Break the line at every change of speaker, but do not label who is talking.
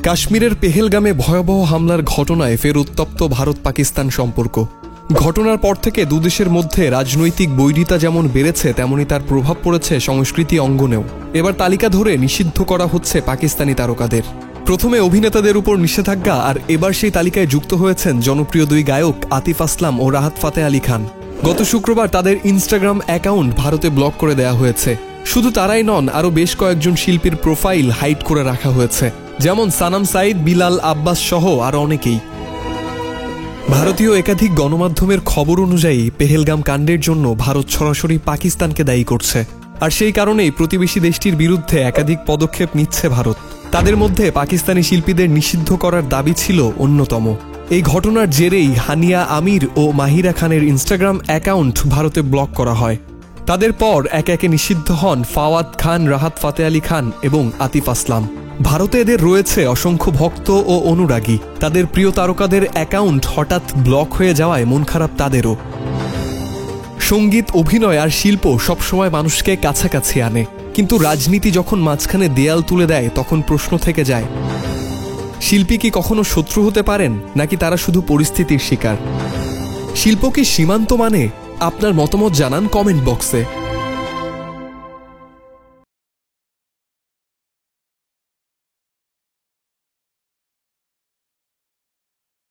কাশ্মীরের পেহেলগামে ভয়াবহ হামলার ঘটনায় ফের উত্তপ্ত ভারত পাকিস্তান সম্পর্ক। ঘটনার পর থেকে দুদেশের মধ্যে রাজনৈতিক বৈরিতা যেমন বেড়েছে, তেমনি তার প্রভাব পড়েছে সংস্কৃতি অঙ্গনেও। এবার তালিকা ধরে নিষিদ্ধ করা হচ্ছে পাকিস্তানি তারকাদের। প্রথমে অভিনেতাদের উপর নিষেধাজ্ঞা, আর এবার সেই তালিকায় যুক্ত হয়েছেন জনপ্রিয় দুই গায়ক আতিফ আসলাম ও রাহাত ফাতে আলী খান। গত শুক্রবার তাদের ইনস্টাগ্রাম অ্যাকাউন্ট ভারতে ব্লক করে দেওয়া হয়েছে। শুধু তারাই নন, আরও বেশ কয়েকজন শিল্পীর প্রোফাইল হাইড করে রাখা হয়েছে, যেমন সানাম সাইদ, বিলাল আব্বাস সহ আরও অনেকেই। ভারতীয় একাধিক গণমাধ্যমের খবর অনুযায়ী পেহেলগাম কাণ্ডের জন্য ভারত সরাসরি পাকিস্তানকে দায়ী করছে, আর সেই কারণেই প্রতিবেশী দেশটির বিরুদ্ধে একাধিক পদক্ষেপ নিচ্ছে ভারত। তাদের মধ্যে পাকিস্তানি শিল্পীদের নিষিদ্ধ করার দাবি ছিল অন্যতম। এই ঘটনার জেরেই হানিয়া আমির ও মাহিরা খানের ইনস্টাগ্রাম অ্যাকাউন্ট ভারতে ব্লক করা হয়। তাদের পর একে একে নিষিদ্ধ হন ফাওয়াদ খান, রাহাত ফাতে আলী খান এবং আতিফ আসলাম। ভারতে এদের রয়েছে অসংখ্য ভক্ত ও অনুরাগী। তাদের প্রিয় তারকাদের অ্যাকাউন্ট হঠাৎ ব্লক হয়ে যাওয়ায় মন খারাপ তাদেরও। সঙ্গীত, অভিনয় আর শিল্প সবসময় মানুষকে কাছাকাছি আনে, কিন্তু রাজনীতি যখন মাঝখানে দেয়াল তুলে দেয়, তখন প্রশ্ন থেকে যায়, শিল্পী কি কখনো শত্রু হতে পারেন, নাকি তারা শুধু পরিস্থিতির শিকার? শিল্প কি সীমান্ত মানে? আপনার মতামত জানান কমেন্ট বক্সে।